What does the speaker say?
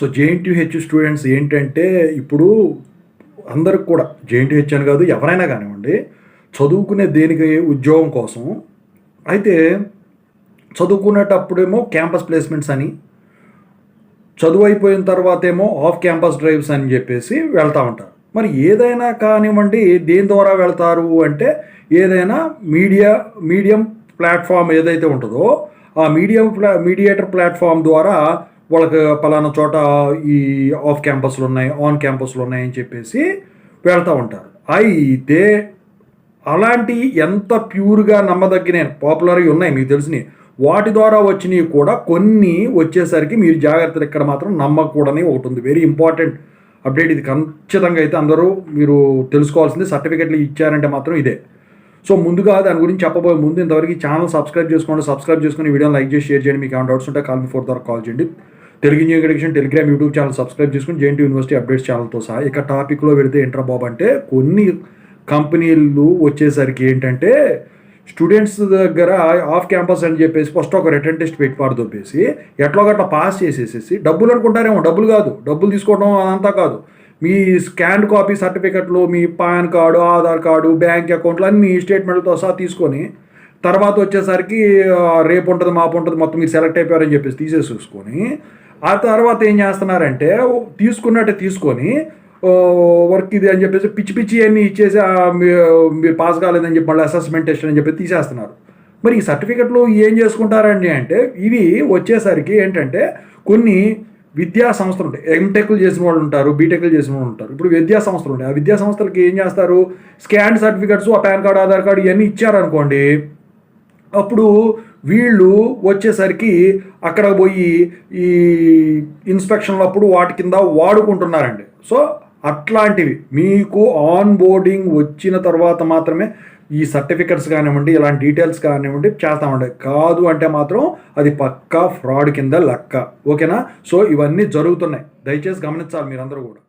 So JNTUH students ఏంటంటే ఇప్పుడు అందరికి కూడా జేఎన్టీయూహెచ్ అని కాదు ఎవరైనా కానివ్వండి చదువుకునే దేనికి ఉద్యోగం కోసం అయితే చదువుకునేటప్పుడేమో క్యాంపస్ ప్లేస్మెంట్స్ అని చదువు అయిపోయిన తర్వాత ఏమో ఆఫ్ క్యాంపస్ డ్రైవ్స్ అని చెప్పేసి వెళ్తూ ఉంటారు. మరి ఏదైనా కానివ్వండి దేని ద్వారా వెళ్తారు అంటే ఏదైనా మీడియం ప్లాట్ఫామ్ ఏదైతే ఉంటుందో ఆ మీడియేటర్ ప్లాట్ఫామ్ ద్వారా వాళ్ళకి పలానా చోట ఈ ఆఫ్ క్యాంపస్లు ఉన్నాయి ఆన్ క్యాంపస్లు ఉన్నాయి అని చెప్పేసి వెళ్తూ ఉంటారు. అయితే అలాంటి ఎంత ప్యూర్గా నమ్మదగిన పాపులర్గా ఉన్నాయి మీకు తెలిసినవి వాటి ద్వారా వచ్చినవి కూడా కొన్ని వచ్చేసరికి మీరు జాగ్రత్తలు ఇక్కడ మాత్రం నమ్మకూడని ఒకటి ఉంది. వెరీ ఇంపార్టెంట్ అప్డేట్ ఇది ఖచ్చితంగా అయితే అందరూ మీరు తెలుసుకోవాల్సింది. సర్టిఫికెట్లు ఇచ్చారంటే మాత్రం ఇదే. సో ముందుగా దాని గురించి చెప్పబోయే ముందు ఇంతవరకు ఛానల్ సబ్స్క్రైబ్ చేసుకుని వీడియోని లైక్ చేసి షేర్ చేయండి. మీకు ఏమైనా డౌట్స్ ఉంటే కాల్ మీ 4 ద్వారా కాల్ చేయండి. Telugu engineering education Telegram YouTube channel subscribe చేసుకుని జేఎన్టీయూ యూనివర్సిటీ అప్డేట్స్ ఛానల్తో సహా. ఇక టాపిక్లో పెడితే ఏంట్రా బాబు అంటే కొన్ని కంపెనీలు వచ్చేసరికి ఏంటంటే స్టూడెంట్స్ దగ్గర ఆఫ్ క్యాంపస్ అని చెప్పేసి ఫస్ట్ ఒక రిటర్న్ టెస్ట్ పెట్టి పాడుదోపేసి ఎట్లా గట్లా పాస్ చేసేసేసి డబ్బులు అనుకుంటారేమో, డబ్బులు కాదు, డబ్బులు తీసుకోవడం అదంతా కాదు. మీ స్కాన్ కాపీ సర్టిఫికెట్లు, మీ PAN card, Aadhaar card, bank అకౌంట్లు అన్నీ స్టేట్మెంట్తో సహా తీసుకొని తర్వాత వచ్చేసరికి రేపు ఉంటుంది మాపు ఉంటుంది మొత్తం మీరు సెలెక్ట్ అయిపోయారని చెప్పేసి తీసేసుకొని ఆ తర్వాత ఏం చేస్తున్నారంటే తీసుకున్నట్టే తీసుకొని వర్క్ ఇది అని చెప్పేసి పిచ్చి అన్నీ ఇచ్చేసి మీరు పాస్ కాలేదని చెప్పి మళ్ళీ అసెస్మెంట్ టెస్ట్ అని చెప్పి తీసేస్తున్నారు. మరి ఈ సర్టిఫికెట్లు ఏం చేసుకుంటారండి అంటే ఇవి వచ్చేసరికి ఏంటంటే కొన్ని విద్యా సంస్థలు ఉంటాయి. ఎంటెక్లు చేసిన వాళ్ళు ఉంటారు, బీటెక్లు చేసిన వాళ్ళు ఉంటారు. ఇప్పుడు విద్యా సంస్థలు ఉంటాయి. ఆ విద్యా సంస్థలకి ఏం చేస్తారు, స్కాన్ సర్టిఫికెట్స్, ఆ పాన్ కార్డు, ఆధార్ కార్డు ఇవన్నీ ఇచ్చారనుకోండి, అప్పుడు వీళ్ళు వచ్చేసరికి అక్కడ పోయి ఈ ఇన్స్పెక్షన్లు అప్పుడు వాటి కింద వాడుకుంటున్నారండి. సో అట్లాంటివి మీకు ఆన్ బోర్డింగ్ వచ్చిన తర్వాత మాత్రమే ఈ సర్టిఫికెట్స్ కానివ్వండి ఇలాంటి డీటెయిల్స్ కానివ్వండి చేస్తామండి. కాదు అంటే మాత్రం అది పక్కా ఫ్రాడ్ కింద లెక్క. ఓకేనా? సో ఇవన్నీ జరుగుతున్నాయి, దయచేసి గమనించాలి మీరందరూ కూడా.